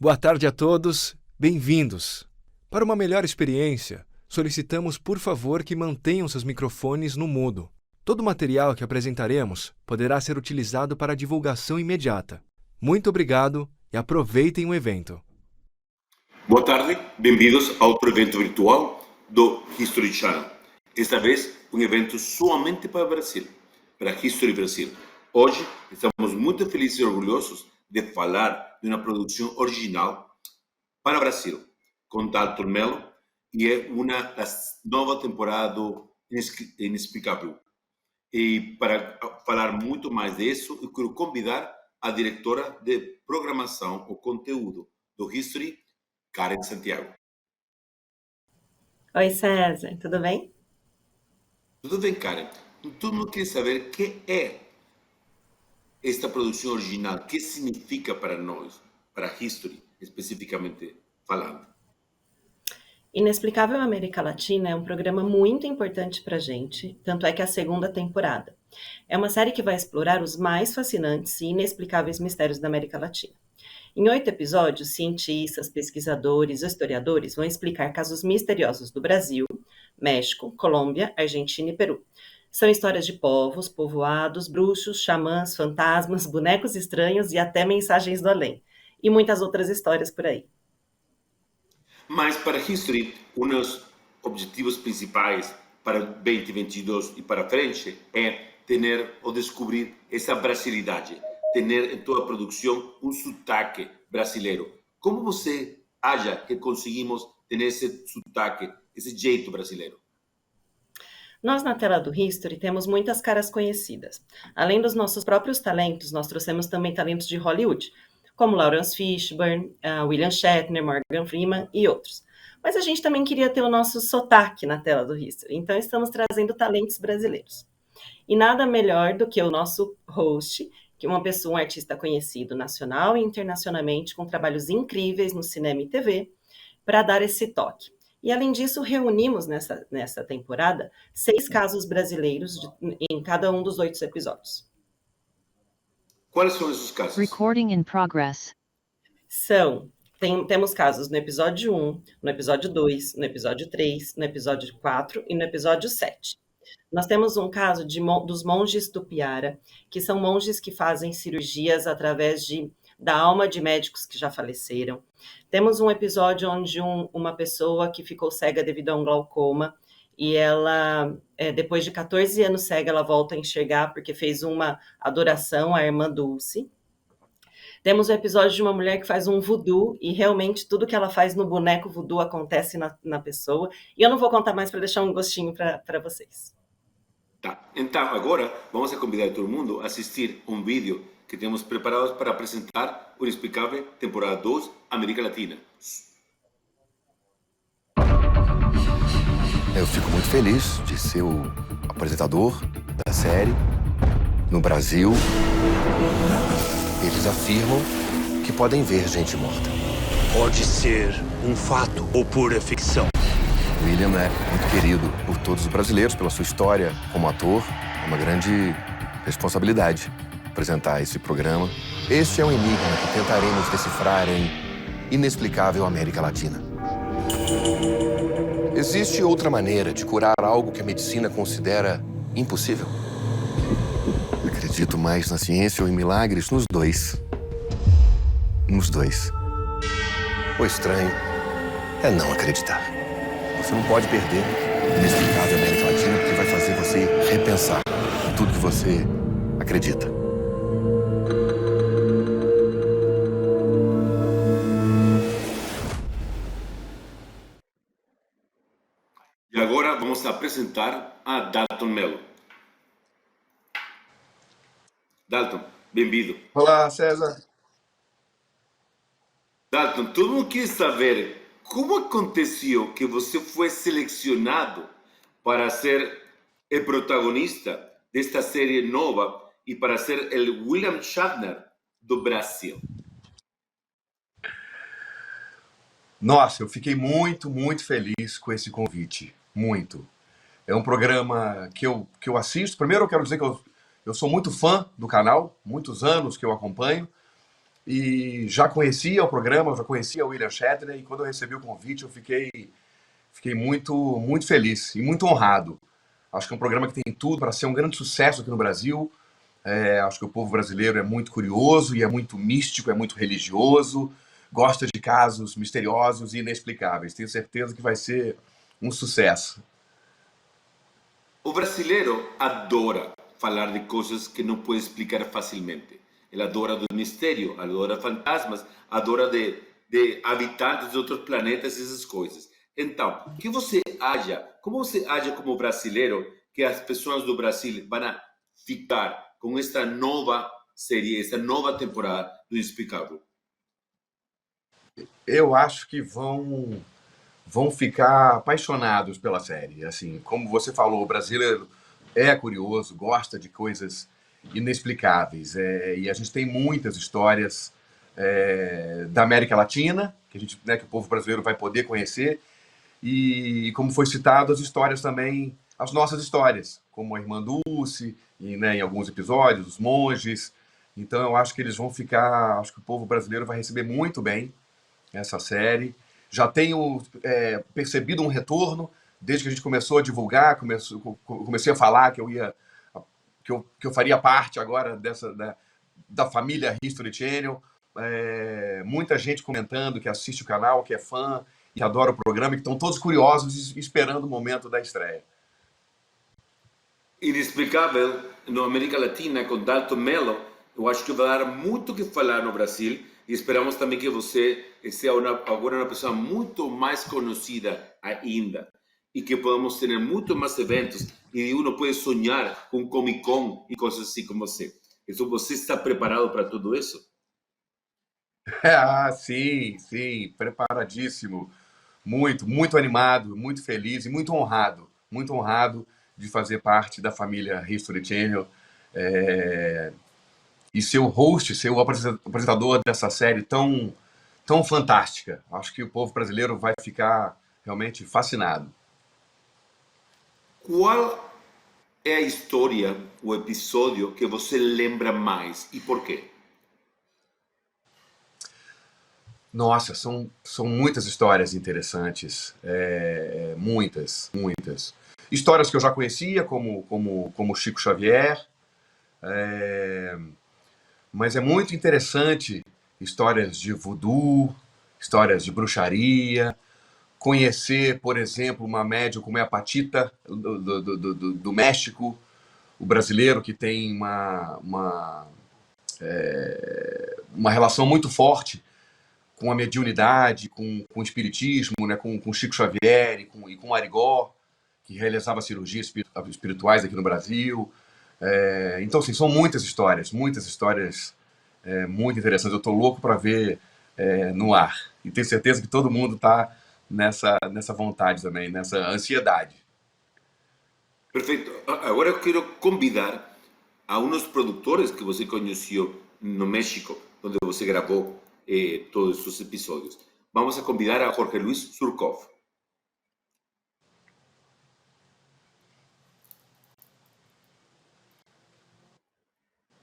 Boa tarde a todos, bem-vindos! Para uma melhor experiência, solicitamos por favor que mantenham seus microfones no mudo. Todo o material que apresentaremos poderá ser utilizado para divulgação imediata. Muito obrigado e aproveitem o evento. Boa tarde, bem-vindos a outro evento virtual do History Channel. Esta vez, um evento somente para o Brasil, para History Brasil. Hoje, estamos muito felizes e orgulhosos de falar de uma produção original para o Brasil, com Dalton Mello, e é uma das nova temporada do Inexplicável. E para falar muito mais disso, eu quero convidar a diretora de programação ou conteúdo do History, Karen Santiago. Oi, César, tudo bem? Tudo bem, Karen? Todo mundo quer saber o que é esta produção original, o que significa para nós, para a History, especificamente falando. Inexplicável América Latina é um programa muito importante para a gente, tanto é que é a segunda temporada. É uma série que vai explorar os mais fascinantes e inexplicáveis mistérios da América Latina. Em 8 episódios, cientistas, pesquisadores e historiadores vão explicar casos misteriosos do Brasil, México, Colômbia, Argentina e Peru. São histórias de povos, povoados, bruxos, xamãs, fantasmas, bonecos estranhos e até mensagens do além. E muitas outras histórias por aí. Mas para a History, um dos objetivos principais para 2022 e para frente é ter ou descobrir essa brasilidade, ter em toda a produção um sotaque brasileiro. Como você acha que conseguimos ter esse sotaque, esse jeito brasileiro? Nós, na tela do History, temos muitas caras conhecidas. Além dos nossos próprios talentos, nós trouxemos também talentos de Hollywood, como Lawrence Fishburne, William Shatner, Morgan Freeman e outros. Mas a gente também queria ter o nosso sotaque na tela do History, então estamos trazendo talentos brasileiros. E nada melhor do que o nosso host, que é uma pessoa, um artista conhecido nacional e internacionalmente, com trabalhos incríveis no cinema e TV, para dar esse toque. E, além disso, reunimos nessa temporada 6 casos brasileiros em cada um dos 8 episódios. Quais são esses casos? Recording in progress. Temos casos no episódio 1, no episódio 2, no episódio 3, no episódio 4 e no episódio 7. Nós temos um caso dos monges Tupiara, que são monges que fazem cirurgias através da alma de médicos que já faleceram. Temos um episódio onde uma pessoa que ficou cega devido a um glaucoma, e ela, depois de 14 anos cega, ela volta a enxergar porque fez uma adoração à irmã Dulce. Temos o episódio de uma mulher que faz um voodoo, e realmente tudo que ela faz no boneco voodoo acontece na pessoa. E eu não vou contar mais para deixar um gostinho para vocês. Tá. Então, agora vamos convidar todo mundo a assistir um vídeo que temos preparados para apresentar o Inexplicável temporada 2, América Latina. Eu fico muito feliz de ser o apresentador da série no Brasil. Eles afirmam que podem ver gente morta. Pode ser um fato ou pura ficção. William é muito querido por todos os brasileiros, pela sua história como ator. É uma grande responsabilidade apresentar esse programa. Este é um enigma que tentaremos decifrar em Inexplicável América Latina. Existe outra maneira de curar algo que a medicina considera impossível? Acredito mais na ciência ou em milagres nos dois. Nos dois. O estranho é não acreditar. Você não pode perder Inexplicável América Latina, porque vai fazer você repensar em tudo que você acredita. E agora vamos apresentar a Dalton Mello. Dalton, bem-vindo. Olá, César. Dalton, todo mundo quer saber como aconteceu que você foi selecionado para ser o protagonista desta série nova e para ser o William Shatner do Brasil. Nossa, eu fiquei muito feliz com esse convite. Muito. É um programa que eu assisto. Primeiro eu quero dizer que eu sou muito fã do canal, muitos anos que eu acompanho. e já conhecia o programa, já conhecia o William Shatner, e quando eu recebi o convite eu fiquei muito, muito feliz e muito honrado. Acho que é um programa que tem tudo para ser um grande sucesso aqui no Brasil. Acho que o povo brasileiro é muito curioso e é muito místico, é muito religioso, gosta de casos misteriosos e inexplicáveis. Tenho certeza que vai ser um sucesso. O brasileiro adora falar de coisas que não pode explicar facilmente. Ele adora do mistério, adora fantasmas, adora de habitantes de outros planetas e essas coisas. Então, o que você acha? Como você acha como brasileiro que as pessoas do Brasil vão ficar com esta nova série, esta nova temporada do Inexplicável? Eu acho que vão ficar apaixonados pela série. Assim, como você falou, o brasileiro é curioso, gosta de coisas inexplicáveis. E a gente tem muitas histórias da América Latina, que, que o povo brasileiro vai poder conhecer. E, como foi citado, as histórias também, as nossas histórias, como a Irmã Dulce, e, né, em alguns episódios, os monges. Então eu acho que eles vão ficar, acho que o povo brasileiro vai receber muito bem essa série. Já tenho percebido um retorno desde que a gente começou a divulgar, comecei a falar que eu faria parte agora da família History Channel. Muita gente comentando que assiste o canal, que é fã e que adora o programa, e que estão todos curiosos esperando o momento da estreia. Inexplicável na América Latina com Dalton Mello, eu acho que vai dar muito o que falar no Brasil e esperamos também que você seja agora uma pessoa muito mais conhecida ainda e que podamos ter muito mais eventos e uno pode sonhar com Comic Con e coisas assim como você. Então, você está preparado para tudo isso? Sim, sim, preparadíssimo. Muito, muito animado, muito feliz e muito honrado de fazer parte da família History Channel e ser o host, ser o apresentador dessa série tão, tão fantástica. Acho que o povo brasileiro vai ficar realmente fascinado. Qual é a história, o episódio que você lembra mais e por quê? Nossa, são muitas histórias interessantes, muitas, muitas. Histórias que eu já conhecia, como Chico Xavier, mas é muito interessante histórias de voodoo, histórias de bruxaria, conhecer, por exemplo, uma médium como é a Patita, do México, o brasileiro que tem uma relação muito forte com a mediunidade, com o espiritismo, né, com Chico Xavier e com Arigó, que realizava cirurgias espirituais aqui no Brasil. Então, assim, são muitas histórias muito interessantes. Eu estou louco para ver no ar. E tenho certeza que todo mundo está nessa vontade também, nessa ansiedade. Perfeito. Agora eu quero convidar a uns produtores que você conheceu no México, onde você gravou todos os episódios. Vamos a convidar a Jorge Luis Surkov.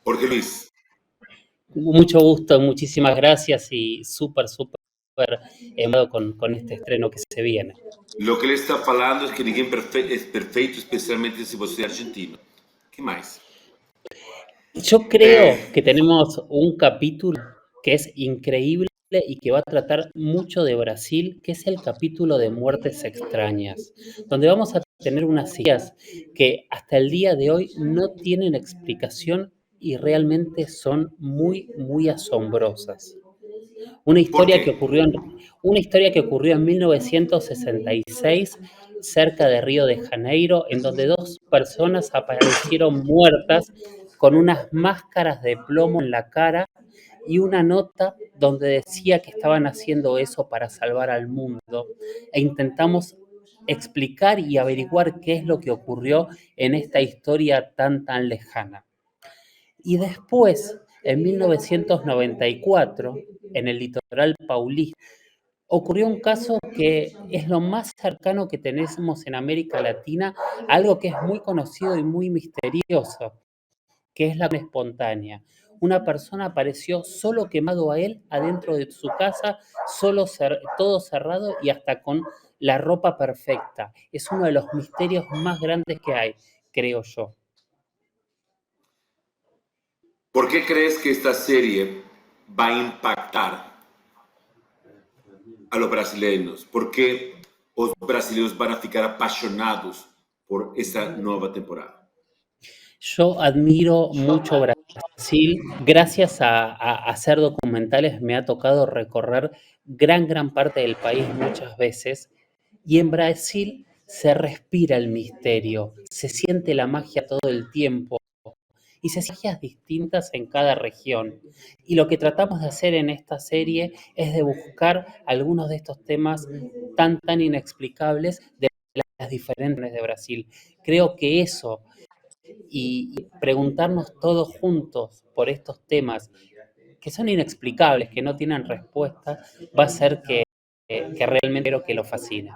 Jorge Luis, Mucho gusto, muchísimas gracias y súper emocionado con este estreno que se viene. lo que ele está falando é que ninguém é perfeito, especialmente se você é argentino. Que mais? Yo creo que tenemos un capítulo que es increíble y que va a tratar mucho de Brasil, que es el capítulo de Muertes Extrañas, donde vamos a tener unas ideas que hasta el día de hoy no tienen explicación y realmente son muy, muy asombrosas. Una historia que ocurrió en 1966 cerca de Río de Janeiro, en donde dos personas aparecieron muertas con unas máscaras de plomo en la cara y una nota donde decía que estaban haciendo eso para salvar al mundo. E intentamos explicar y averiguar qué es lo que ocurrió en esta historia tan lejana. Y después, en 1994, en el litoral paulista, ocurrió un caso que es lo más cercano que tenemos en América Latina, algo que es muy conocido y muy misterioso, que es la espontánea. una persona apareció solo quemado a él adentro de su casa, todo cerrado y hasta con la ropa perfecta. Es uno de los misterios más grandes que hay, creo yo. ¿Por qué crees que esta serie va a impactar a los brasileños? ¿Por qué los brasileños van a ficar apasionados por esta nueva temporada? Yo admiro mucho Brasil. Gracias a hacer documentales me ha tocado recorrer gran parte del país muchas veces. Y en Brasil se respira el misterio, se siente la magia todo el tiempo y se hacen magias distintas en cada región. Y lo que tratamos de hacer en esta serie es de buscar algunos de estos temas tan inexplicables de las diferentes de Brasil. Creo que eso y preguntarnos todos juntos por estos temas que son inexplicables, que no tienen respuesta, va a hacer que realmente creo que lo fascine.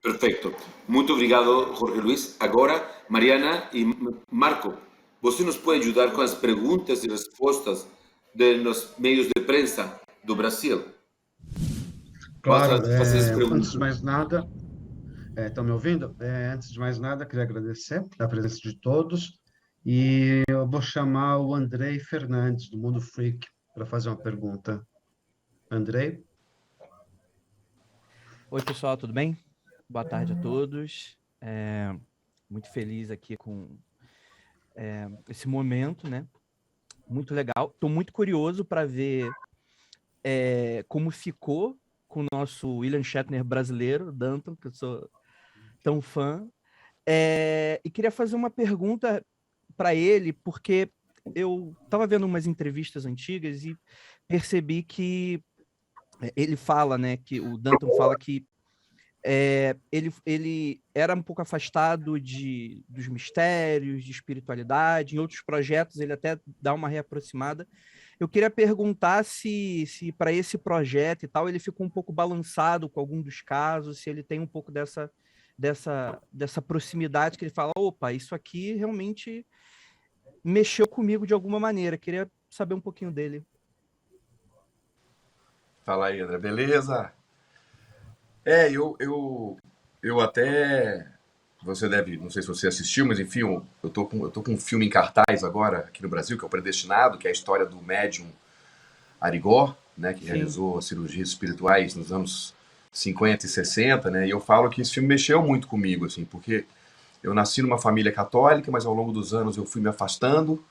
Perfeito. Muito obrigado, Jorge Luis. Agora, Mariana e Marco, você nos pode ajudar com as perguntas e respostas dos meios de prensa do Brasil? Claro, Fazer as antes perguntas. de mais nada, estão me ouvindo? Antes de mais nada, queria agradecer a presença de todos e eu vou chamar o Andrei Fernandes, do Mundo Freak, para fazer uma pergunta. Andrei? Oi, pessoal, tudo bem? Boa tarde a todos. Muito feliz aqui com esse momento, né? Muito legal. Estou muito curioso para ver como ficou com o nosso William Shatner brasileiro, Danton, que eu sou tão fã. E queria fazer uma pergunta para ele, porque eu estava vendo umas entrevistas antigas e percebi que ele fala, né, que o Danton fala que ele era um pouco afastado dos mistérios, de espiritualidade. Em outros projetos ele até dá uma reaproximada. Eu queria perguntar se para esse projeto e tal ele ficou um pouco balançado com algum dos casos, se ele tem um pouco dessa proximidade que ele fala, opa, isso aqui realmente mexeu comigo de alguma maneira. Queria saber um pouquinho dele. Fala aí, André, beleza? Eu até. Você deve, não sei se você assistiu, mas enfim, eu tô com um filme em cartaz agora aqui no Brasil, que é o Predestinado, que é a história do médium Arigó, né, que realizou cirurgias espirituais nos anos 50 e 60, né? E eu falo que esse filme mexeu muito comigo, assim, porque eu nasci numa família católica, mas ao longo dos anos eu fui me afastando,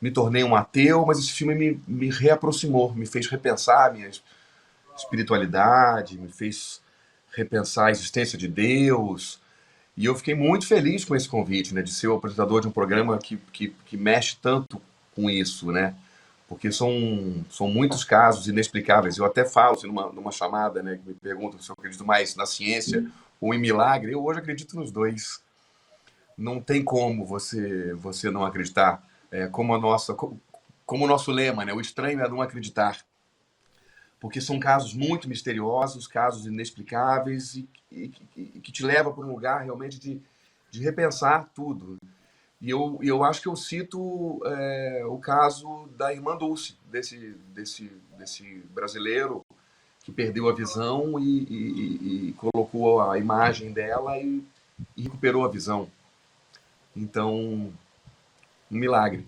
me tornei um ateu, mas esse filme me reaproximou, me fez repensar a minha espiritualidade, me fez repensar a existência de Deus. E eu fiquei muito feliz com esse convite, né, de ser o apresentador de um programa que mexe tanto com isso, né? Porque são muitos casos inexplicáveis. Eu até falo, assim, numa chamada, né, que me perguntam se eu acredito mais na ciência ou em milagre. Eu hoje acredito nos dois. Não tem como você não acreditar. Como o nosso lema, né? O estranho é não acreditar. Porque são casos muito misteriosos, casos inexplicáveis e que te levam para um lugar realmente de repensar tudo. E eu acho que eu cito o caso da irmã Dulce, desse brasileiro que perdeu a visão e colocou a imagem dela e recuperou a visão. Então, um milagre.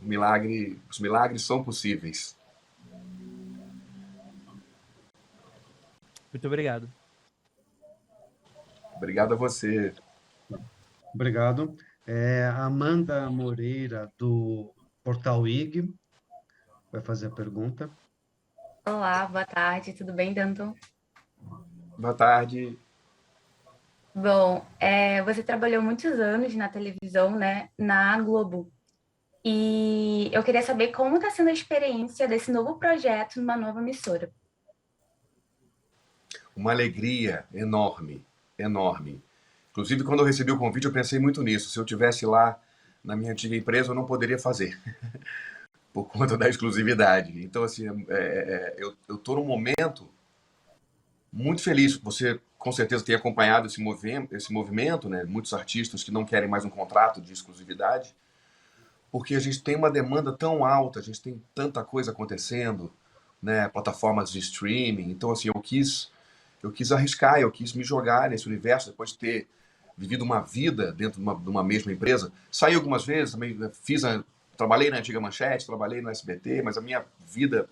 Os milagres são possíveis. Muito obrigado. Obrigado a você. Obrigado. Amanda Moreira, do Portal IG, vai fazer a pergunta. Olá, boa tarde, tudo bem, Danton? Boa tarde. Bom, você trabalhou muitos anos na televisão, né, na Globo, e eu queria saber como está sendo a experiência desse novo projeto numa nova emissora. Uma alegria enorme, enorme. Inclusive, quando eu recebi o convite, eu pensei muito nisso. Se eu tivesse lá na minha antiga empresa, eu não poderia fazer, por conta da exclusividade. Então, assim, eu estou num momento muito feliz. Você, com certeza, tem acompanhado esse movimento, né? Muitos artistas que não querem mais um contrato de exclusividade, porque a gente tem uma demanda tão alta, a gente tem tanta coisa acontecendo, né, plataformas de streaming. Então, assim, eu quis arriscar, eu quis me jogar nesse universo depois de ter vivido uma vida dentro de uma mesma empresa. Saí algumas vezes, também trabalhei na antiga Manchete, trabalhei no SBT, mas a minha vida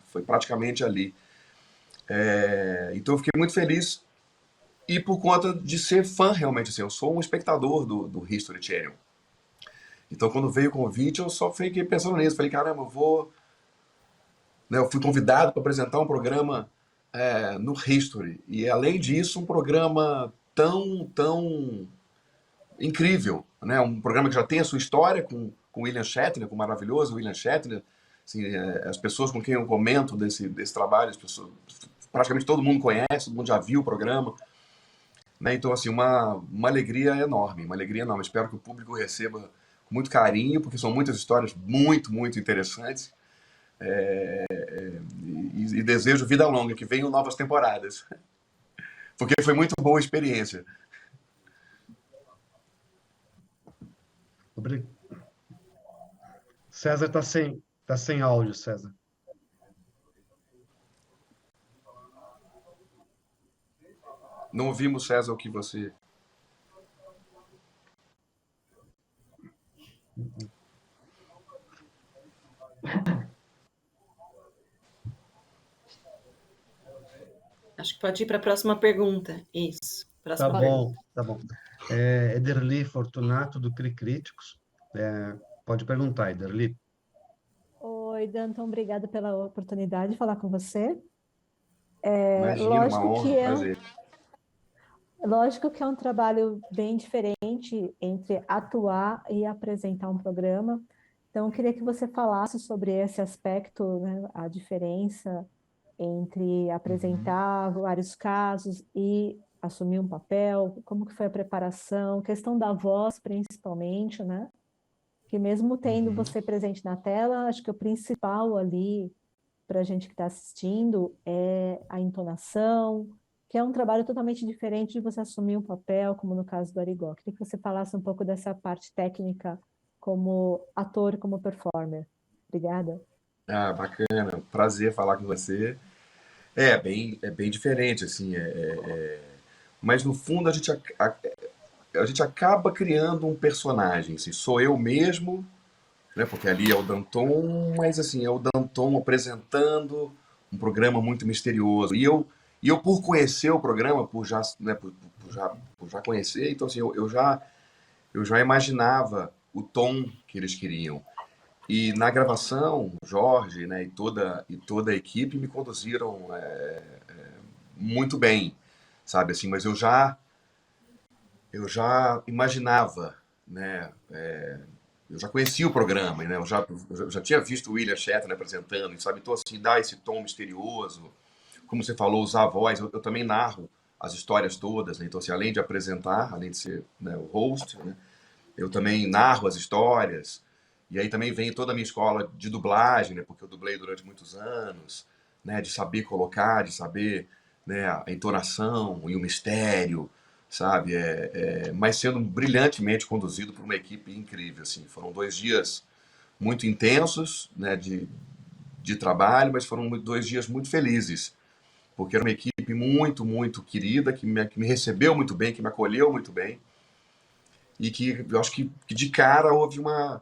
foi praticamente ali. Então eu fiquei muito feliz, e por conta de ser fã realmente, assim, eu sou um espectador do History Channel. Então quando veio o convite, eu só fiquei pensando nisso, falei, caramba, né, eu fui convidado para apresentar um programa no History, e além disso um programa tão incrível, né? Um programa que já tem a sua história com William Shatner, com o maravilhoso William Shatner. Assim, as pessoas com quem eu comento desse trabalho, as pessoas, praticamente todo mundo conhece, todo mundo já viu o programa, né? Então, assim, uma alegria enorme, uma alegria enorme. Espero que o público receba com muito carinho, porque são muitas histórias muito interessantes. E desejo vida longa, que venham novas temporadas, porque foi muito boa a experiência. César tá sem áudio, César. Não ouvimos, César, o que você... Acho que pode ir para a próxima pergunta. Isso. Próxima pergunta. Tá bom. Ederli Fortunato, do CRI Críticos. Pode perguntar, Ederli. Oi, Danton, obrigada pela oportunidade de falar com você. Imagina, uma honra, um prazer. Lógico que é um trabalho bem diferente entre atuar e apresentar um programa. Então, eu queria que você falasse sobre esse aspecto, né, a diferença entre apresentar vários casos e assumir um papel, como que foi a preparação, questão da voz, principalmente, né? Que mesmo tendo você presente na tela, acho que o principal ali, para a gente que está assistindo, é a entonação, que é um trabalho totalmente diferente de você assumir um papel, como no caso do Arigó. Queria que você falasse um pouco dessa parte técnica como ator, como performer. Obrigada. Bacana, prazer falar com você. É bem diferente, assim, mas no fundo a gente acaba criando um personagem, assim, sou eu mesmo, né, porque ali é o Danton, mas assim, é o Danton apresentando um programa muito misterioso. E eu por conhecer o programa, por já conhecer, então assim, eu já imaginava o tom que eles queriam. E na gravação, o Jorge, né, e toda a equipe me conduziram muito bem, sabe, assim, mas eu já imaginava, né, eu já conhecia o programa, né, eu já tinha visto o William Shatner apresentando, sabe, então assim, dá esse tom misterioso, como você falou, usar a voz, eu também narro as histórias todas, né, então assim, além de apresentar, além de ser, né, o host, né, eu também narro as histórias. E aí também vem toda a minha escola de dublagem, né, porque eu dublei durante muitos anos, né, de saber colocar, de saber, né, a entonação e o mistério, sabe? Mas sendo brilhantemente conduzido por uma equipe incrível, assim. Foram 2 dias muito intensos, né, de trabalho, mas foram 2 dias muito felizes, porque era uma equipe muito querida, que me recebeu muito bem, que me acolheu muito bem, e que eu acho que de cara houve uma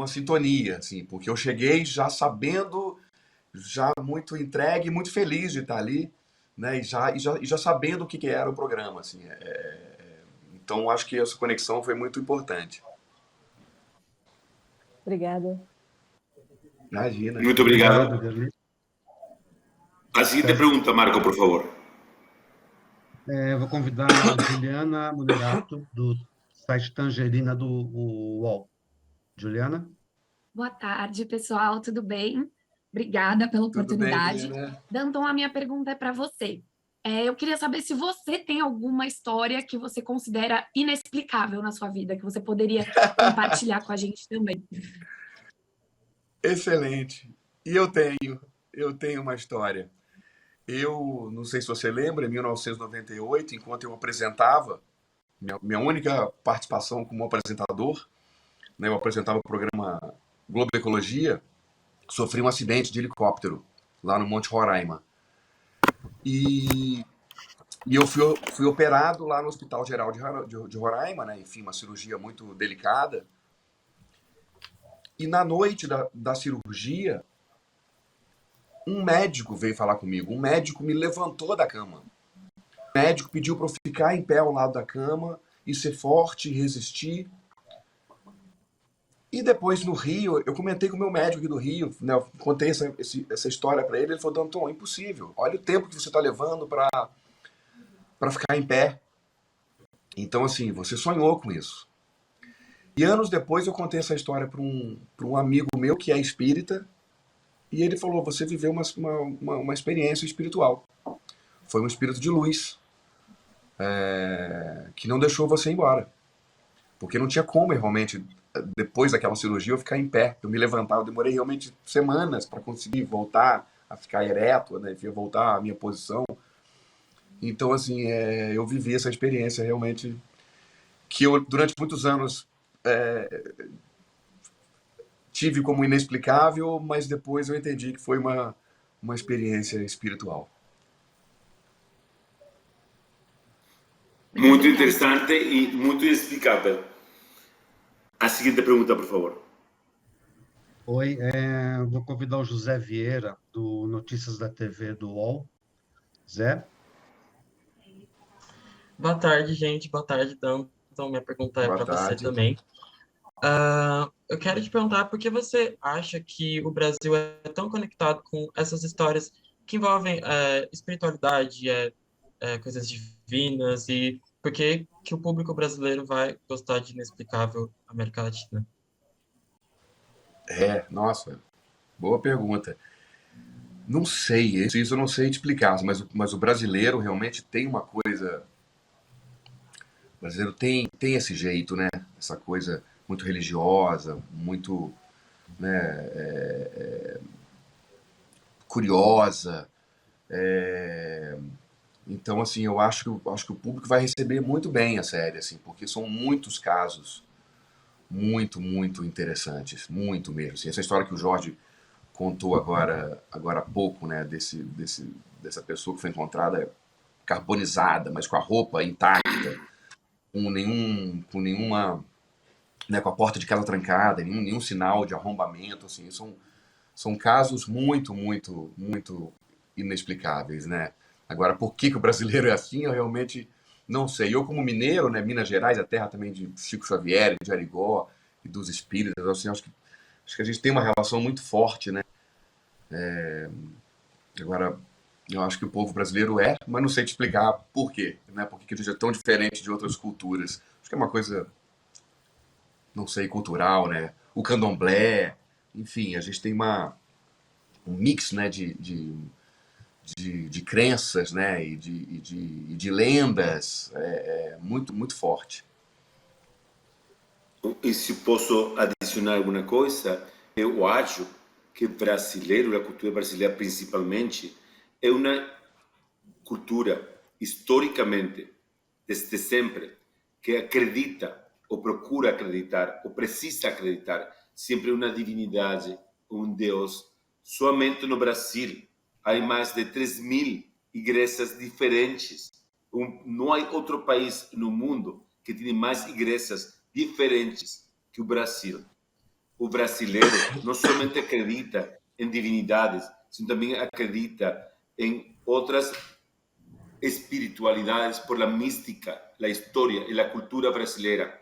sintonia, assim, porque eu cheguei já sabendo, já muito entregue, muito feliz de estar ali, né, e já sabendo o que era o programa, assim. Então, acho que essa conexão foi muito importante. Obrigada. Imagina. Muito obrigado. A seguinte pergunta, Marco, por favor. Vou convidar a Juliana Munerato, do site Tangerina do UOL. Juliana? Boa tarde, pessoal, tudo bem? Obrigada pela oportunidade. Tudo bem, né? Danton, a minha pergunta é para você. Eu queria saber se você tem alguma história que você considera inexplicável na sua vida, que você poderia compartilhar com a gente também. Excelente. E eu tenho uma história. Eu não sei se você lembra, em 1998, enquanto eu apresentava, minha única participação como apresentador, né, eu apresentava o programa Globo Ecologia, sofri um acidente de helicóptero lá no Monte Roraima. E eu fui operado lá no Hospital Geral de Roraima, né? Enfim, uma cirurgia muito delicada. E na noite da cirurgia, um médico veio falar comigo. Um médico me levantou da cama. O médico pediu para eu ficar em pé ao lado da cama e ser forte e resistir. E depois no Rio, eu comentei com o meu médico aqui do Rio, né? Eu contei essa história para ele. Ele falou: Danton, é impossível. Olha o tempo que você está levando para ficar em pé. Então, assim, você sonhou com isso. E anos depois eu contei essa história para um amigo meu que é espírita, e ele falou: você viveu uma experiência espiritual. Foi um espírito de luz que não deixou você ir embora. Porque não tinha como, realmente, depois daquela cirurgia, eu ficar em pé. Eu me levantava, eu demorei realmente semanas para conseguir voltar a ficar ereto, né? Voltar à minha posição. Então, assim, eu vivi essa experiência realmente que eu, durante muitos anos, tive como inexplicável, mas depois eu entendi que foi uma experiência espiritual. Muito interessante e muito inexplicável. A seguinte pergunta, por favor. Oi, vou convidar o José Vieira, do Notícias da TV do UOL. Zé? Boa tarde, gente. Boa tarde, Dan. Então, minha pergunta é Boa para você tarde. também. Eu quero te perguntar por que você acha que o Brasil é tão conectado com essas histórias que envolvem espiritualidade, coisas divinas, e por que o público brasileiro vai gostar de Inexplicável América Latina? Nossa, boa pergunta. Não sei, isso eu não sei te explicar, mas o brasileiro realmente tem uma coisa. O brasileiro tem esse jeito, né? Essa coisa muito religiosa, muito, né, curiosa. Então, assim, eu acho que o público vai receber muito bem a série, assim, porque são muitos casos muito, muito interessantes, muito mesmo. Assim, essa história que o Jorge contou agora há pouco, né, dessa pessoa que foi encontrada carbonizada, mas com a roupa intacta, com nenhuma, né, com a porta de casa trancada, nenhum sinal de arrombamento, assim, são casos muito, muito, muito inexplicáveis, né? Agora, por que o brasileiro é assim, eu realmente não sei. Eu, como mineiro, né, Minas Gerais, a terra também de Chico Xavier, de Arigó e dos espíritas, assim, acho que a gente tem uma relação muito forte, né? Agora, eu acho que o povo brasileiro mas não sei te explicar por quê, né? Por que a gente é tão diferente de outras culturas. Acho que é uma coisa, não sei, cultural, né? O candomblé, enfim, a gente tem um mix, né, de crenças, né, e de lendas muito, muito forte. E se posso adicionar alguma coisa, eu acho que brasileiro, a cultura brasileira principalmente, é uma cultura, historicamente, desde sempre, que acredita, ou procura acreditar, ou precisa acreditar, sempre uma divindade, um Deus. Somente no Brasil há mais de 3.000 igrejas diferentes. Não há outro país no mundo que tenha mais igrejas diferentes que o Brasil. O brasileiro não somente acredita em divindades, sino também acredita em outras espiritualidades por la mística, la história e a cultura brasileira.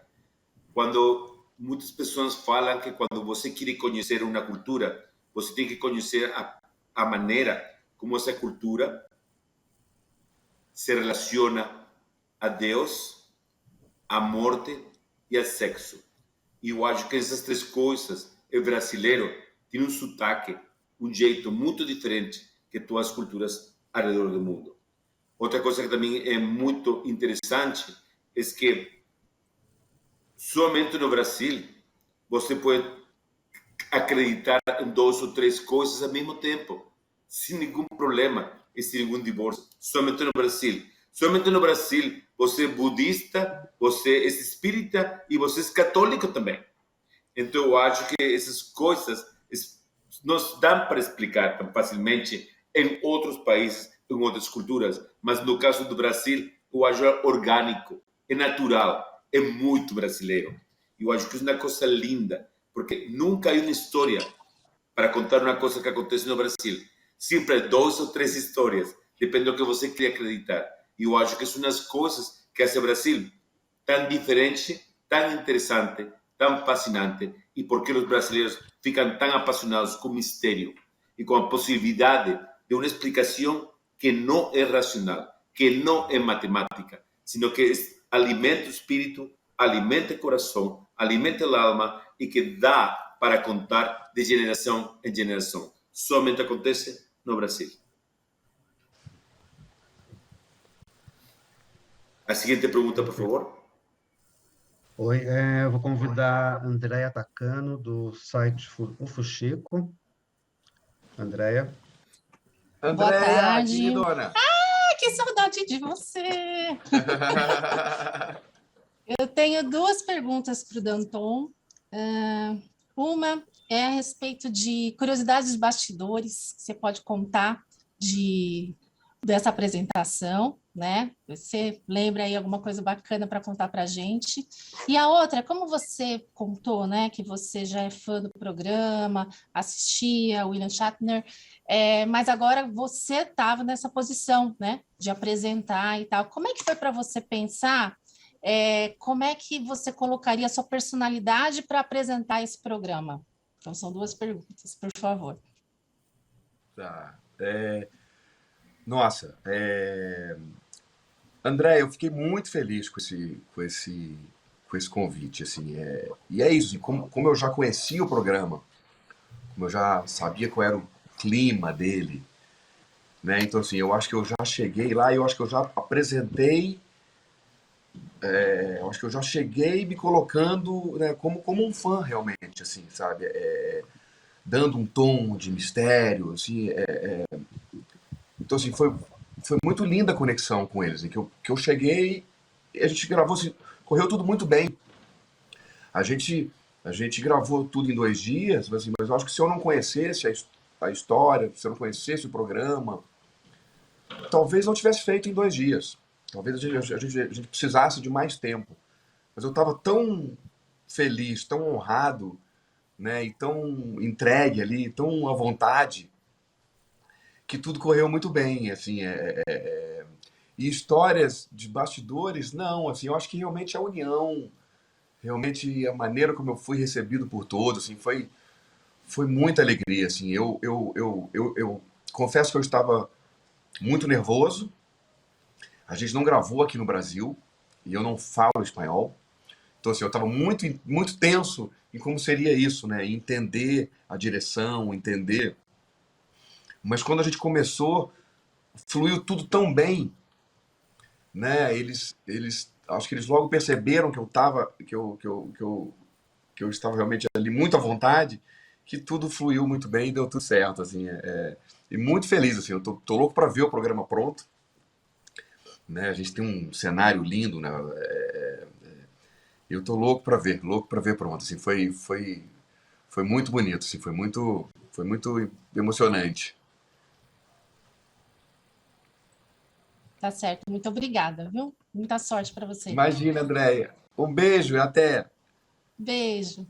Quando muitas pessoas falam que quando você quer conhecer uma cultura, você tem que conhecer a maneira como essa cultura se relaciona a Deus, à morte e ao sexo. E eu acho que essas três coisas, o brasileiro tem um sotaque, um jeito muito diferente que todas as culturas ao redor do mundo. Outra coisa que também é muito interessante é que somente no Brasil você pode acreditar em 2 ou 3 coisas ao mesmo tempo, sem nenhum problema e sem nenhum divórcio. Somente no Brasil. Somente no Brasil você é budista, você é espírita e você é católico também. Então, eu acho que essas coisas não dão para explicar tão facilmente em outros países, em outras culturas, mas no caso do Brasil, eu acho orgânico, é natural, é muito brasileiro. Eu acho que é uma coisa linda, porque nunca há uma história para contar uma coisa que acontece no Brasil. Sempre há 2 ou 3 histórias, depende do que você quer acreditar. E eu acho que são as coisas que fazem o Brasil tão diferente, tão interessante, tão fascinante, e porque os brasileiros ficam tão apaixonados com o mistério e com a possibilidade de uma explicação que não é racional, que não é matemática, sino que alimenta o espírito, alimenta o coração, alimenta a alma e que dá para contar de geração em geração. Somente acontece no Brasil. A seguinte pergunta, por favor. Oi, eu vou convidar a Andréia Tacano, do site UFOChico. Andréia. Boa Andréia, tarde. queridona. Que saudade de você! Eu tenho 2 perguntas para o Danton. Uma é a respeito de curiosidades de bastidores, que você pode contar dessa apresentação, né? Você lembra aí alguma coisa bacana para contar para a gente? E a outra, como você contou, né, que você já é fã do programa, assistia William Shatner, mas agora você estava nessa posição, né, de apresentar e tal. Como é que foi para você pensar? Como é que você colocaria a sua personalidade para apresentar esse programa? Então, são 2 perguntas, por favor. Tá. Nossa, André, eu fiquei muito feliz com esse convite, assim, e é isso, como eu já conhecia o programa, como eu já sabia qual era o clima dele, né, então assim, eu acho que eu já cheguei lá, eu acho que eu já apresentei, eu acho que eu já cheguei me colocando, né, como um fã realmente, assim, sabe, dando um tom de mistério, assim, então assim, foi muito linda a conexão com eles, que eu cheguei e a gente gravou, assim, correu tudo muito bem. A gente gravou tudo em 2 dias, assim, mas eu acho que se eu não conhecesse a história, se eu não conhecesse o programa, talvez não tivesse feito em 2 dias. Talvez a gente precisasse de mais tempo. Mas eu estava tão feliz, tão honrado, né, e tão entregue ali, tão à vontade, que tudo correu muito bem, assim, e histórias de bastidores, não, assim, eu acho que realmente a união, realmente a maneira como eu fui recebido por todos, assim, foi muita alegria, assim, eu confesso que eu estava muito nervoso, a gente não gravou aqui no Brasil, e eu não falo espanhol, então, assim, eu estava muito, muito tenso em como seria isso, né, entender a direção, entender. Mas quando a gente começou, fluiu tudo tão bem, né? Acho que eles logo perceberam que eu estava realmente ali muito à vontade, que tudo fluiu muito bem e deu tudo certo, assim. E muito feliz, assim. Eu tô louco para ver o programa pronto, né? A gente tem um cenário lindo, né? Eu tô louco para ver pronto, assim. Foi muito bonito, assim. Foi muito emocionante. Tá certo, muito obrigada, viu? Muita sorte para você. Imagina, Andréia. Um beijo e até. Beijo.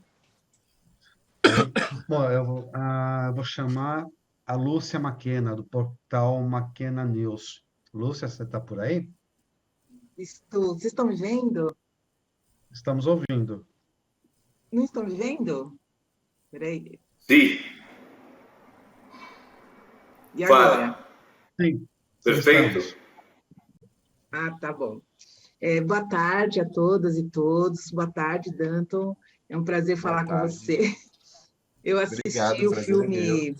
Bom, eu vou chamar a Lúcia Maquena, do portal Maquena News. Lúcia, você está por aí? Estou. Vocês estão me vendo? Estamos ouvindo. Não estão me vendo? Peraí. Sim. E agora? Fala. Sim. Perfeito. Ah, tá bom. Boa tarde a todas e todos. Boa tarde, Danton. É um prazer falar com você. Eu assisti o filme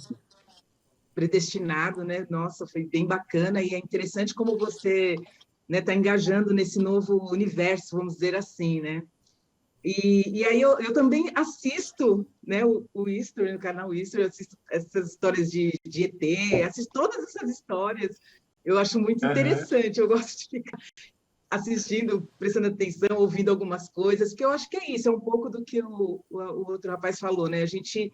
Predestinado, né? Nossa, foi bem bacana e é interessante como você, né, tá engajando nesse novo universo, vamos dizer assim, né? E aí eu também assisto, né, o History, no canal History, eu assisto essas histórias de ET, assisto todas essas histórias. Eu acho muito interessante, eu gosto de ficar assistindo, prestando atenção, ouvindo algumas coisas, porque eu acho que é isso, é um pouco do que o outro rapaz falou, né? A gente,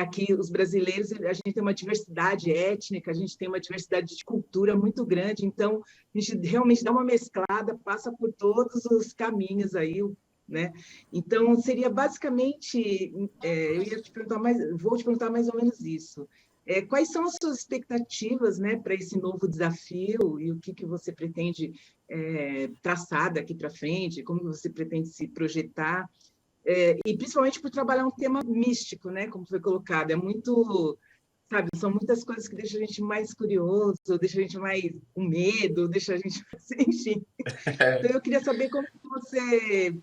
aqui, os brasileiros, a gente tem uma diversidade étnica, a gente tem uma diversidade de cultura muito grande, então a gente realmente dá uma mesclada, passa por todos os caminhos aí, né? Então, seria basicamente, eu ia te perguntar vou te perguntar mais ou menos isso. Quais são as suas expectativas, né, para esse novo desafio e o que você pretende traçar daqui para frente, como você pretende se projetar, e principalmente por trabalhar um tema místico, né, como foi colocado, é muito, sabe, são muitas coisas que deixam a gente mais curioso, deixam a gente mais com medo, deixam a gente, enfim. Então, eu queria saber como que você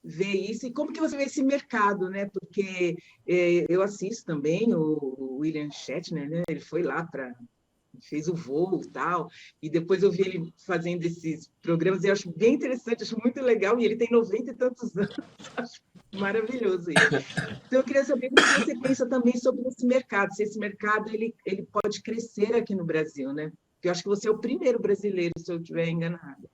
vê isso e como que você vê esse mercado, né? Porque eu assisto também o William Shatner, né? Ele foi lá fez o voo e tal, e depois eu vi ele fazendo esses programas e eu acho bem interessante, acho muito legal, e ele tem 90 e tantos anos, acho maravilhoso isso. Então eu queria saber o que você pensa também sobre esse mercado, se esse mercado ele pode crescer aqui no Brasil, né? Porque eu acho que você é o primeiro brasileiro, se eu estiver enganado.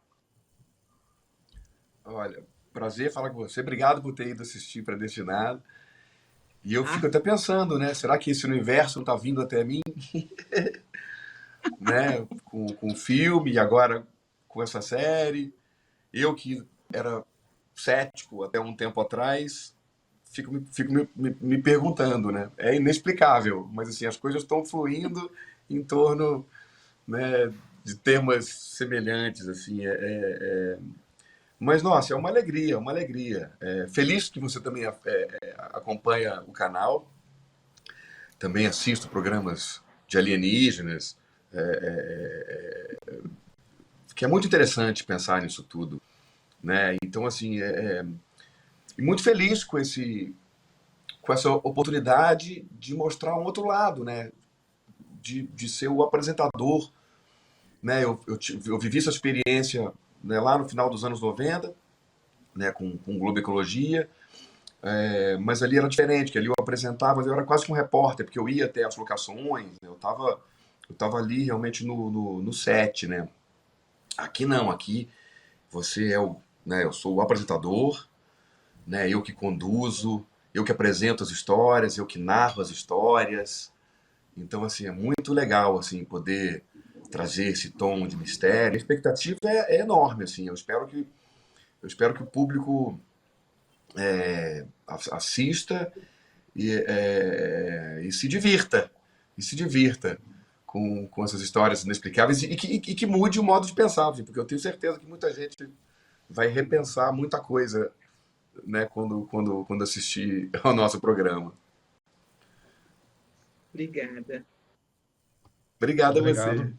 Olha, prazer falar com você. Obrigado por ter ido assistir Predestinado. E eu fico até pensando, né? Será que esse universo não está vindo até mim? Né? Com o filme e agora com essa série. Eu que era cético até um tempo atrás, fico me perguntando, né? É inexplicável, mas assim, as coisas estão fluindo em torno, né, de temas semelhantes, assim, Mas, nossa, é uma alegria, uma alegria. Feliz que você também acompanha o canal. Também assisto programas de alienígenas. Que é muito interessante pensar nisso tudo, né? Então, assim, e muito feliz com essa oportunidade de mostrar um outro lado, né? De ser o apresentador, né? Eu vivi essa experiência, né, lá no final dos anos 90, né, com Globo Ecologia, mas ali era diferente, que ali eu apresentava, eu era quase que um repórter, porque eu ia até as locações, né, eu tava ali realmente no set, né? Aqui não, aqui você né, eu sou o apresentador, né, eu que conduzo, eu que apresento as histórias, eu que narro as histórias. Então, assim, é muito legal, assim, poder trazer esse tom de mistério. A expectativa é enorme, assim. Eu espero que o público assista e se divirta. Com essas histórias inexplicáveis e que mude o modo de pensar, porque eu tenho certeza que muita gente vai repensar muita coisa, né, quando assistir ao nosso programa. Obrigada. Obrigado a Obrigado. você.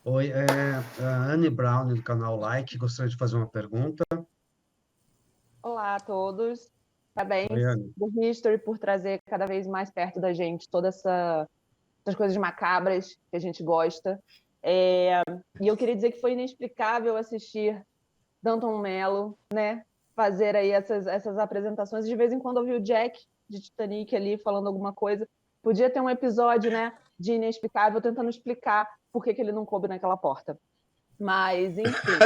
Oi, a Anne Brown, do canal Like, gostaria de fazer uma pergunta. Olá a todos. Parabéns Oi, Anne. do History por trazer cada vez mais perto da gente todas essas coisas macabras que a gente gosta. E eu queria dizer que foi inexplicável assistir Danton Mello, né, fazer aí essas apresentações. De vez em quando eu vi o Jack de Titanic ali falando alguma coisa. Podia ter um episódio, né, de inexplicável tentando explicar por que ele não coube naquela porta. Mas, enfim,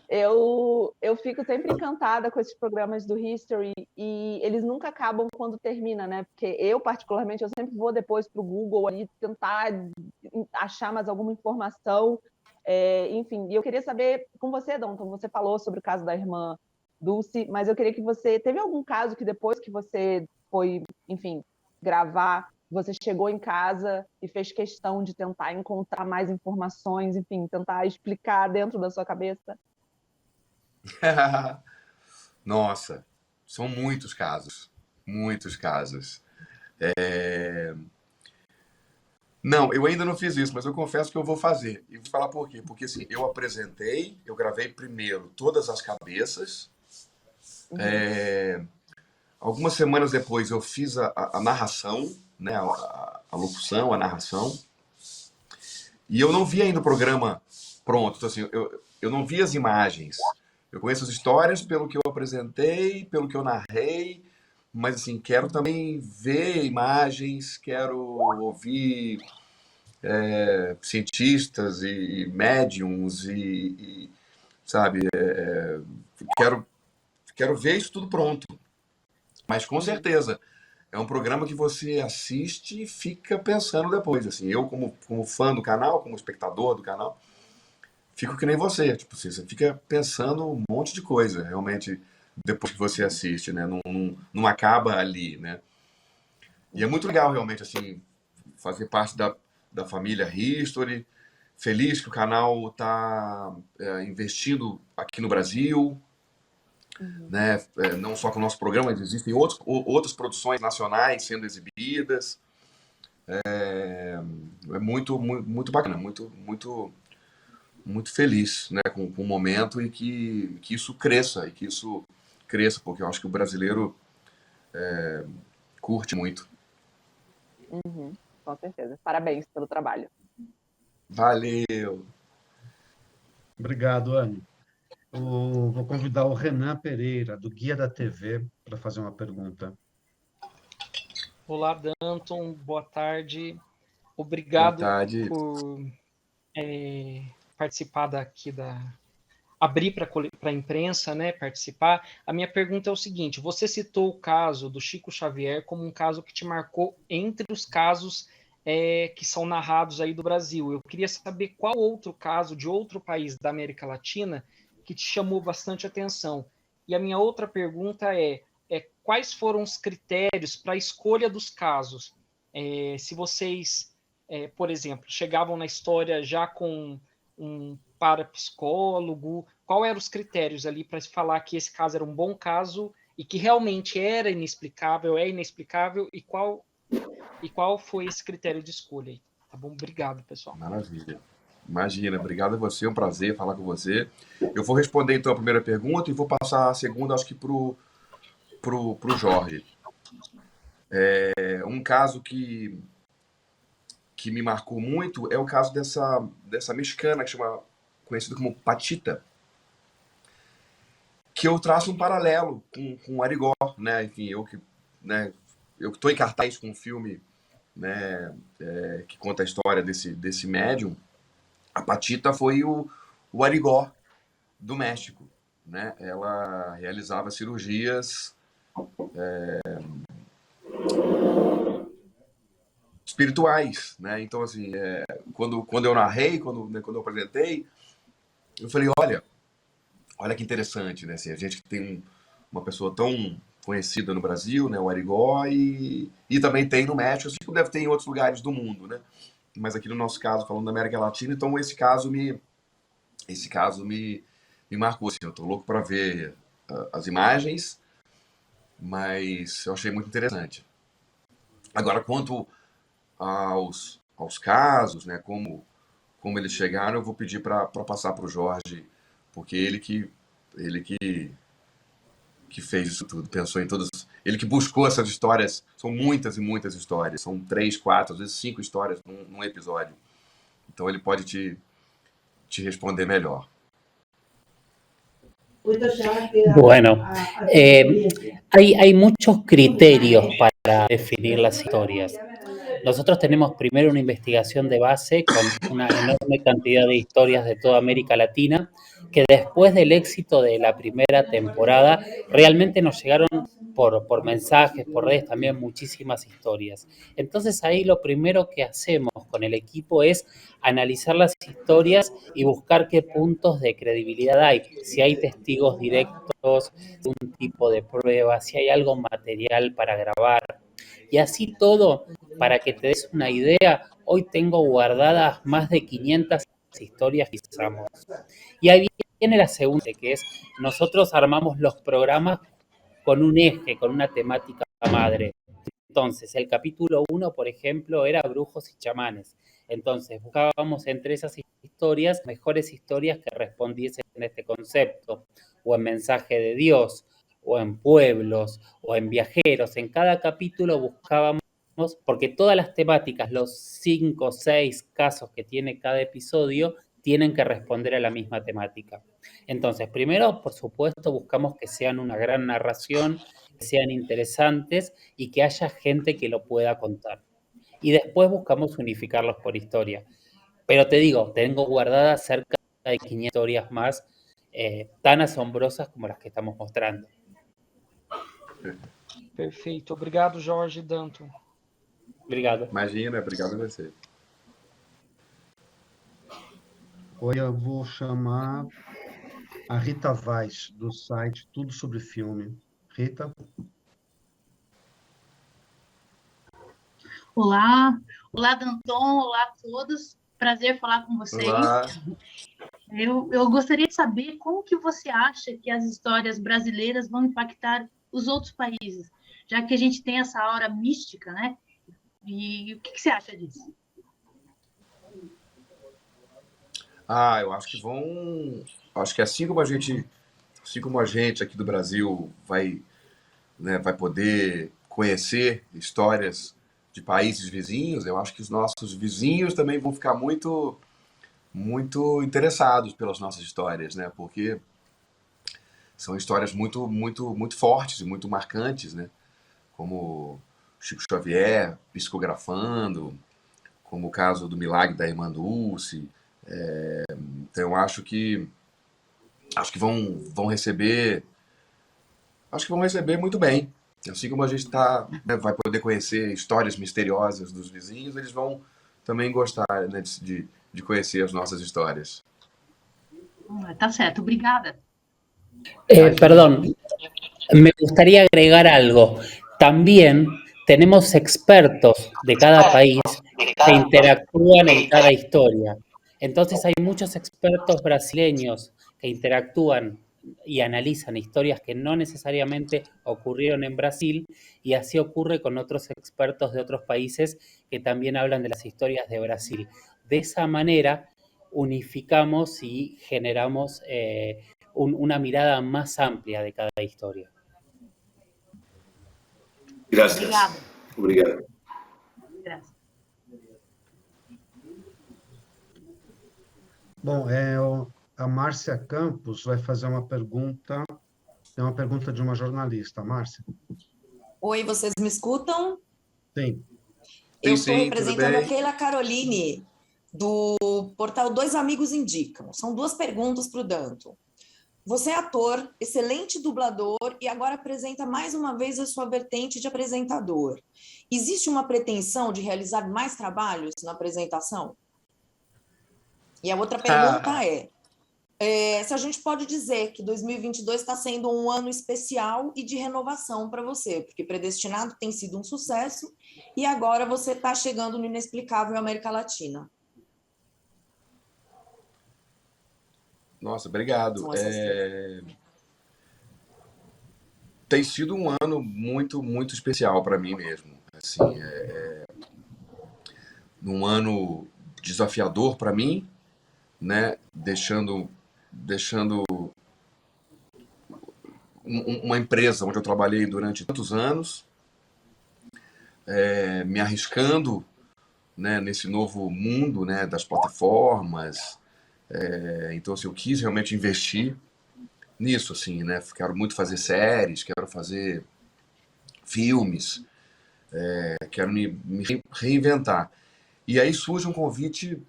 eu fico sempre encantada com esses programas do History e eles nunca acabam quando termina, né? Porque eu, particularmente, eu sempre vou depois para o Google ali tentar achar mais alguma informação. Enfim, e eu queria saber com você, Danton, você falou sobre o caso da irmã Dulce, mas eu queria que você... Teve algum caso que depois que você foi, enfim, gravar, você chegou em casa e fez questão de tentar encontrar mais informações, enfim, tentar explicar dentro da sua cabeça? Nossa, são muitos casos. Muitos casos. Não, eu ainda não fiz isso, mas eu confesso que eu vou fazer. E vou falar por quê. Porque assim, eu gravei primeiro todas as cabeças. Algumas semanas depois eu fiz a narração, né, a locução, a narração. E eu não vi ainda o programa pronto. Então, assim, eu não vi as imagens. Eu conheço as histórias pelo que eu apresentei, pelo que eu narrei, mas assim, quero também ver imagens, quero ouvir cientistas e médiums sabe, quero ver isso tudo pronto. Mas com certeza é um programa que você assiste e fica pensando depois. Assim, eu como fã do canal, como espectador do canal, fico que nem você. Tipo assim, você fica pensando um monte de coisa, realmente, depois que você assiste, né? Não acaba ali, né? E é muito legal, realmente, assim, fazer parte da família History. Feliz que o canal está investindo aqui no Brasil, né? Não só com o nosso programa, mas existem outras produções nacionais sendo exibidas. É muito, muito, muito bacana, muito feliz, né, com o momento e que isso cresça, porque eu acho que o brasileiro curte muito. Uhum, com certeza. Parabéns pelo trabalho. Valeu! Obrigado, Anne. Vou convidar o Renan Pereira, do Guia da TV, para fazer uma pergunta. Olá, Danton, boa tarde. Boa Obrigado tarde. por participar abrir para a imprensa, né, participar. A minha pergunta é o seguinte: você citou o caso do Chico Xavier como um caso que te marcou entre os casos que são narrados aí do Brasil. Eu queria saber qual outro caso de outro país da América Latina que te chamou bastante atenção. E a minha outra pergunta é quais foram os critérios para a escolha dos casos? Se vocês, por exemplo, chegavam na história já com um parapsicólogo, qual eram os critérios ali para se falar que esse caso era um bom caso e que realmente era inexplicável, e qual foi esse critério de escolha aí? Tá bom? Obrigado, pessoal. Maravilha. Imagina, obrigado a você, é um prazer falar com você. Eu vou responder então a primeira pergunta e vou passar a segunda, acho que pro Jorge. Um caso que me marcou muito é o caso dessa mexicana que chama, conhecida como Patita, que eu traço um paralelo com o Arigó, né? Enfim, eu que estou em cartaz com um filme, né, que conta a história desse médium. A Patita foi o Arigó do México, né? Ela realizava cirurgias espirituais, né? Então, assim, quando eu narrei, quando eu apresentei, eu falei, olha que interessante, né? Assim, a gente tem uma pessoa tão conhecida no Brasil, né? O Arigó, e também tem no México, assim como deve ter em outros lugares do mundo, né? Mas aqui no nosso caso, falando da América Latina, então esse caso me marcou, assim, eu tô louco para ver as imagens, mas eu achei muito interessante. Agora, quanto aos casos, né, como eles chegaram, eu vou pedir para passar para o Jorge, porque ele que fez isso tudo, pensou em todas, ele que buscou essas histórias, são muitas e muitas histórias, são 3, 4, às vezes 5 histórias num episódio. Então ele pode te responder melhor. Bueno, hay muchos criterios para definir las historias. Nosotros tenemos primero una investigación de base con una enorme cantidad de historias de toda América Latina, que después del éxito de la primera temporada realmente nos llegaron por mensajes, por redes también muchísimas historias. Entonces ahí lo primero que hacemos con el equipo es analizar las historias y buscar qué puntos de credibilidad hay, si hay testigos directos, un tipo de prueba, si hay algo material para grabar. Y así todo, para que te des una idea, hoy tengo guardadas más de 500 historias que usamos. Y ahí viene la segunda, que es nosotros armamos los programas con un eje, con una temática madre. Entonces, el capítulo 1, por ejemplo, era brujos y chamanes. Entonces, buscábamos entre esas historias mejores historias que respondiesen a este concepto, o en mensaje de Dios, o en pueblos, o en viajeros. En cada capítulo buscábamos, porque todas las temáticas, los 5 o 6 casos que tiene cada episodio, tienen que responder a la misma temática. Entonces, primero, por supuesto, buscamos que sean una gran narración, que sean interesantes y que haya gente que lo pueda contar. y después buscamos unificarlos por historia. Pero te digo, tengo guardadas cerca de 500 historias más tan asombrosas como las que estamos mostrando. Perfeito. Obrigado, Jorge e Danton. Obrigado. Imagina, obrigado a você. Oi, eu vou chamar a Rita Vaz, do site Tudo Sobre Filme. Rita? Olá, olá Danton, olá a todos. Prazer falar com vocês. Olá. Eu gostaria de saber como que você acha que as histórias brasileiras vão impactar os outros países, já que a gente tem essa aura mística, né? E o que você acha disso? Eu acho que vão. Acho que assim como a gente aqui do Brasil vai, né, vai poder conhecer histórias de países vizinhos, eu acho que os nossos vizinhos também vão ficar muito interessados pelas nossas histórias, né? Porque são histórias muito fortes e muito marcantes, né? Como Chico Xavier psicografando, como o caso do Milagre da Irmã Dulce. Então eu acho que vão receber muito bem. Assim como a gente vai poder conhecer histórias misteriosas dos vizinhos, eles vão também gostar, né, de conhecer as nossas histórias. Tá certo, obrigada. Perdón, me gustaría agregar algo. También tenemos expertos de cada país que interactúan en cada historia. Entonces hay muchos expertos brasileños que interactúan y analizan historias que no necesariamente ocurrieron en Brasil, y así ocurre con otros expertos de otros países que también hablan de las historias de Brasil. De esa manera unificamos y generamos una mirada más amplia de cada historia. Gracias. Obrigado. Gracias. Bom, a Márcia Campos vai fazer uma pergunta. É uma pergunta de uma jornalista. Márcia? Oi, vocês me escutam? Sim. Eu estou representando a Keila Caroline, do portal Dois Amigos Indicam. São duas perguntas para o Danton. Você é ator, excelente dublador e agora apresenta mais uma vez a sua vertente de apresentador. Existe uma pretensão de realizar mais trabalhos na apresentação? E a outra pergunta se a gente pode dizer que 2022 está sendo um ano especial e de renovação para você, porque Predestinado tem sido um sucesso e agora você está chegando no inexplicável América Latina. Nossa, obrigado. Tem sido um ano muito especial para mim mesmo. Assim, um ano desafiador para mim, né? Deixando uma empresa onde eu trabalhei durante tantos anos, me arriscando, né, nesse novo mundo, né, das plataformas. Então, assim, eu quis realmente investir nisso, assim, né? Quero muito fazer séries, quero fazer filmes, quero me reinventar. E aí surge um convite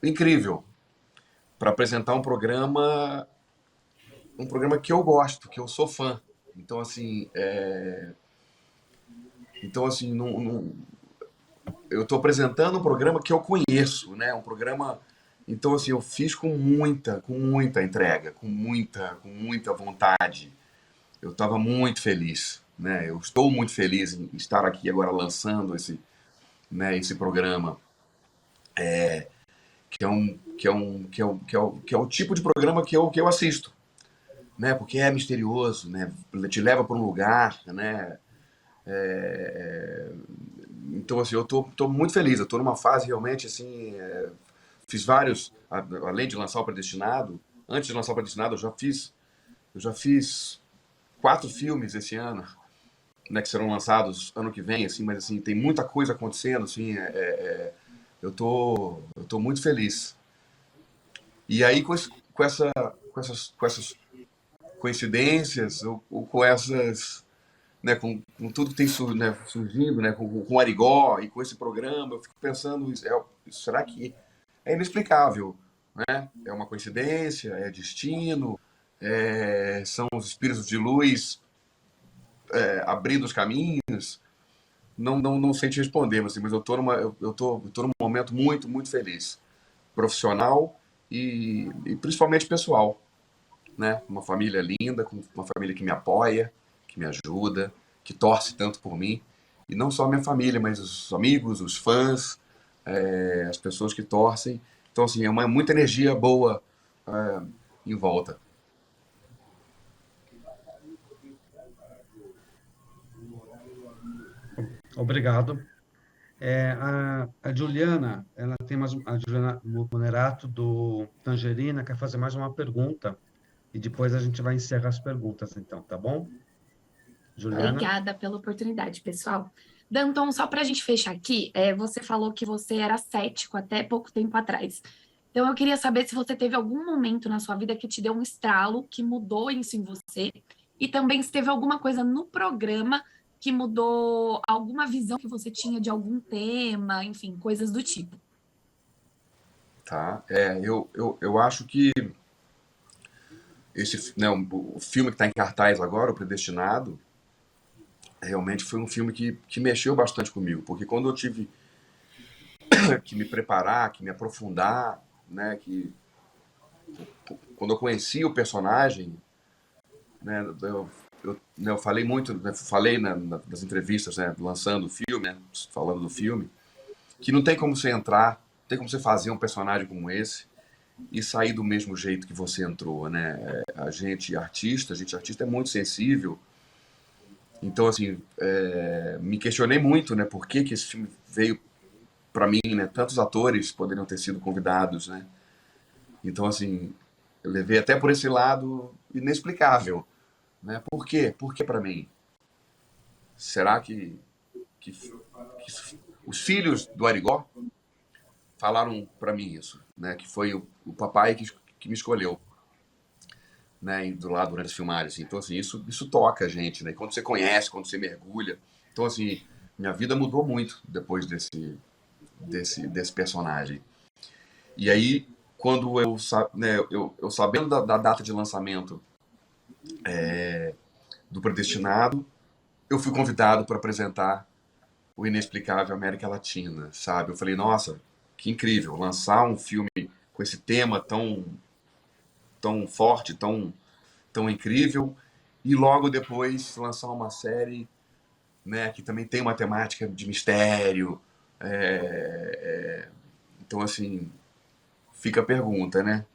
incrível para apresentar um programa que eu gosto, que eu sou fã. Então, assim, eu estou apresentando um programa que eu conheço, né? Um programa. Então, assim, eu fiz com muita entrega, com muita vontade. Eu estava muito feliz, né? Eu estou muito feliz em estar aqui agora lançando esse programa, que é o tipo de programa que eu assisto, né? Porque é misterioso, né? Te leva para um lugar, né? Então, assim, eu tô muito feliz. Eu tô numa fase realmente, assim, fiz vários, além de lançar o Predestinado. Antes de lançar o Predestinado, eu já fiz 4 filmes esse ano, né? Que serão lançados ano que vem, assim. Mas, assim, tem muita coisa acontecendo, assim. Eu tô muito feliz. E aí, com essas coincidências, ou com essas né, com tudo que tem surgindo, né, com o Arigó e com esse programa, eu fico pensando, será que é inexplicável, né? É uma coincidência, é destino, são os espíritos de luz abrindo os caminhos? Não sei te responder, assim, mas eu tô num momento muito, muito feliz, profissional e principalmente pessoal, né? Uma família linda, com uma família que me apoia, que me ajuda, que torce tanto por mim. E não só a minha família, mas os amigos, os fãs, as pessoas que torcem. Então, assim, é muita energia boa em volta. Obrigado. A Juliana, ela tem a Juliana Monerato, do Tangerina, quer fazer mais uma pergunta. E depois a gente vai encerrar as perguntas, então, tá bom? Juliana? Obrigada pela oportunidade, pessoal. Danton, só para a gente fechar aqui, você falou que você era cético até pouco tempo atrás. Então, eu queria saber se você teve algum momento na sua vida que te deu um estralo, que mudou isso em você, e também se teve alguma coisa no programa que mudou alguma visão que você tinha de algum tema, enfim, coisas do tipo. Tá, eu acho que o filme que está em cartaz agora, O Predestinado, realmente foi um filme que mexeu bastante comigo, porque quando eu tive que me preparar, que me aprofundar, né, quando eu conheci o personagem, né, eu falei muito, né, falei nas entrevistas, né, lançando o filme, né, falando do filme, que não tem como você entrar, não tem como você fazer um personagem como esse e sair do mesmo jeito que você entrou, né? A gente artista é muito sensível. Então, assim, me questionei muito, né, por que esse filme veio para mim, né? Tantos atores poderiam ter sido convidados, né? Então, assim, eu levei até por esse lado inexplicável, né? Por quê? Por que para mim? Será que os filhos do Arigó falaram para mim isso, né? Que foi o papai que me escolheu, né? Do lado durante as filmagens. Então, assim, isso toca a gente, né? Quando você conhece, quando você mergulha. Então, assim, minha vida mudou muito depois desse personagem. E aí, quando eu sabendo da data de lançamento do Predestinado, eu fui convidado para apresentar o Inexplicável América Latina, sabe? Eu falei, nossa, que incrível, lançar um filme com esse tema tão forte, tão incrível, e logo depois lançar uma série, né, que também tem uma temática de mistério. Então, assim, fica a pergunta, né?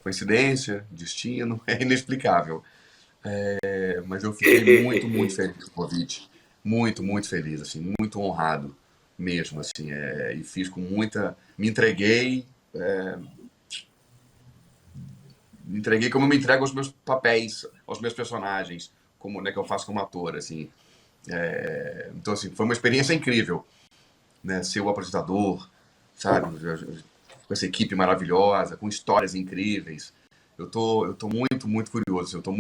Coincidência? Destino? É inexplicável. Mas eu fiquei muito, muito feliz com o convite. Muito, muito feliz, assim, muito honrado mesmo, assim, e fiz com muita... Me entreguei como eu me entrego aos meus papéis, aos meus personagens, como, né, que eu faço como ator, assim. Então, assim, foi uma experiência incrível, né, ser o apresentador, sabe, com essa equipe maravilhosa, com histórias incríveis. Eu tô muito, muito curioso, eu tô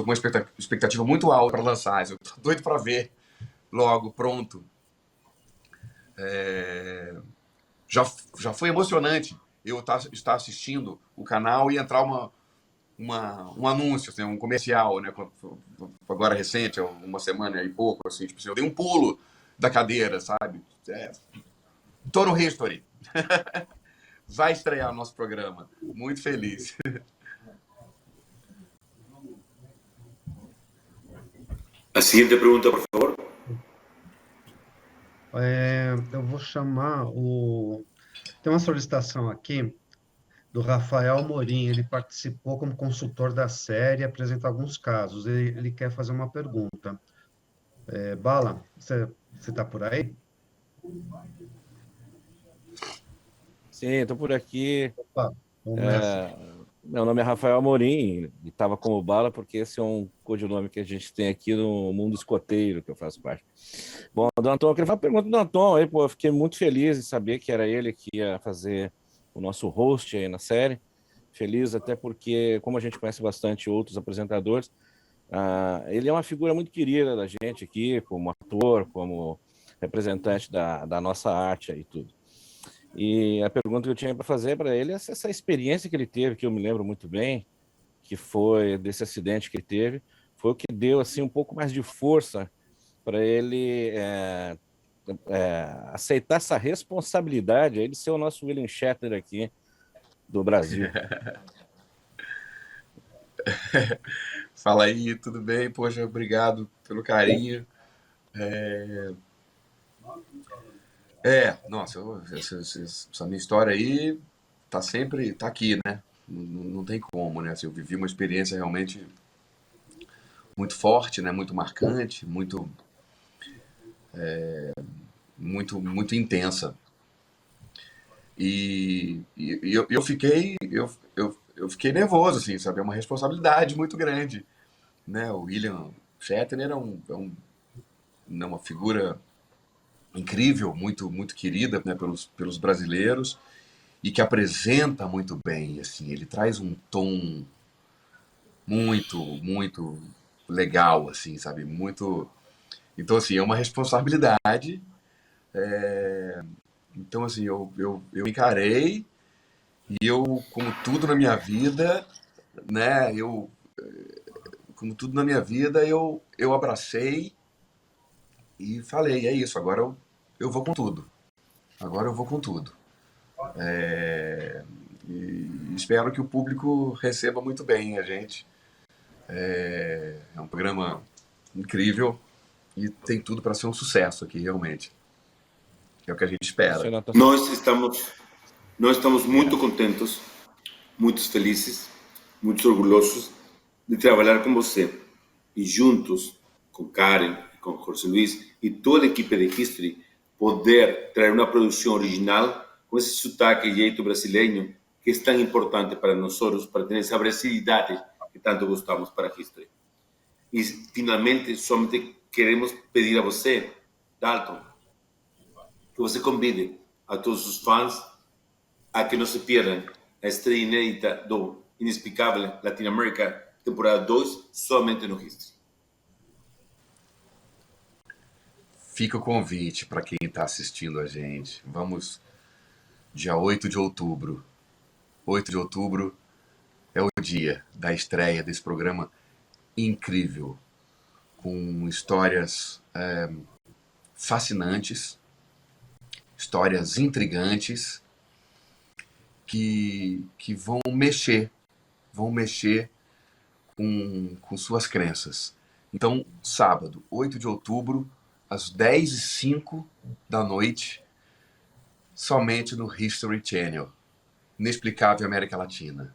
com uma expectativa muito alta para lançar, eu tô doido para ver logo, pronto. Já foi emocionante eu estar assistindo o canal e entrar um anúncio, assim, um comercial, né? Agora recente, uma semana e pouco, assim, tipo assim, eu dei um pulo da cadeira, sabe? Tô no History. Vai estrear o nosso programa. Muito feliz. A siguiente pergunta, por favor. Eu vou chamar Tem uma solicitação aqui do Rafael Morim. Ele participou como consultor da série e apresenta alguns casos. Ele quer fazer uma pergunta. Bala, você está por aí? Sim, estou por aqui. Opa, vamos nessa. Meu nome é Rafael Amorim e estava como Bala porque esse é um codinome que a gente tem aqui no mundo escoteiro, que eu faço parte. Bom, Danton, eu queria fazer uma pergunta do Danton. Aí, pô, eu fiquei muito feliz em saber que era ele que ia fazer o nosso host aí na série. Feliz até porque, como a gente conhece bastante outros apresentadores, Ele é uma figura muito querida da gente aqui, como ator, como representante da nossa arte e tudo. E a pergunta que eu tinha para fazer para ele é essa experiência que ele teve, que eu me lembro muito bem, que foi desse acidente que ele teve, foi o que deu assim um pouco mais de força para ele aceitar essa responsabilidade, ele ser o nosso William Shatner aqui do Brasil. Fala aí, tudo bem? Poxa, obrigado pelo carinho. Nossa, essa minha história aí tá aqui, né? Não tem como, né? Assim, eu vivi uma experiência realmente muito forte, né? Muito marcante, muito intensa. E eu fiquei nervoso, assim, sabe? É uma responsabilidade muito grande, né? O William Shatner é uma figura incrível, muito querida, né, pelos brasileiros, e que apresenta muito bem, assim, ele traz um tom muito legal, assim, sabe? Então, assim, é uma responsabilidade. Então, assim, eu encarei, e como tudo na minha vida, né, eu abracei e falei, é isso, agora eu vou com tudo. E espero que o público receba muito bem a gente. É um programa incrível e tem tudo para ser um sucesso aqui, realmente. É o que a gente espera. Nós estamos muito contentes, muito felizes, muito orgulhosos de trabalhar com você. E juntos, com Karen, com Jorge Luis e toda a equipe de History, poder trazer uma produção original com esse sotaque e jeito brasileiro que é tão importante para nós, para ter essa brasilidade que tanto gostamos para a History. E, finalmente, somente queremos pedir a você, Dalton, que você convide a todos os fãs a que não se perdam a estreia inédita do Inexplicável Latinoamérica, temporada 2, somente no History. Fica o convite para quem está assistindo a gente. Vamos, dia 8 de outubro. 8 de outubro é o dia da estreia desse programa incrível, com histórias fascinantes, histórias intrigantes, que vão mexer com suas crenças. Então, sábado, 8 de outubro, às 10h05 da noite, somente no History Channel. Inexplicável América Latina.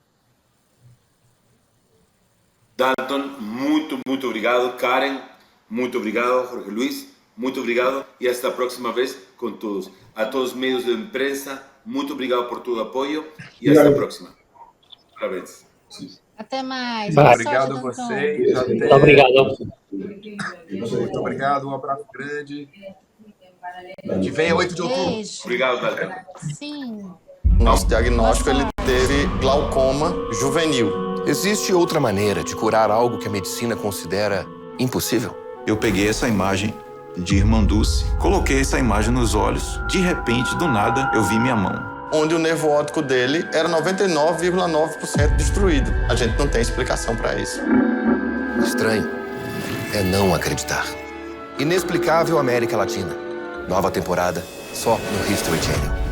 Dalton, muito obrigado. Karen, muito obrigado. Jorge Luis, muito obrigado. E hasta a próxima vez com todos. A todos os meios de imprensa, muito obrigado por todo o apoio. E hasta a próxima. Parabéns. Até mais. Obrigado a vocês. Muito obrigado. Muito obrigado. Um abraço grande. Que venha 8 de outubro. Beijo. Obrigado, Dalton. Sim. Nosso diagnóstico, ele teve glaucoma juvenil. Existe outra maneira de curar algo que a medicina considera impossível? Eu peguei essa imagem de Irmã Dulce, coloquei essa imagem nos olhos, de repente, do nada, eu vi minha mão. Onde o nervo óptico dele era 99,9% destruído. A gente não tem explicação para isso. Estranho é não acreditar. Inexplicável América Latina. Nova temporada, só no History Channel.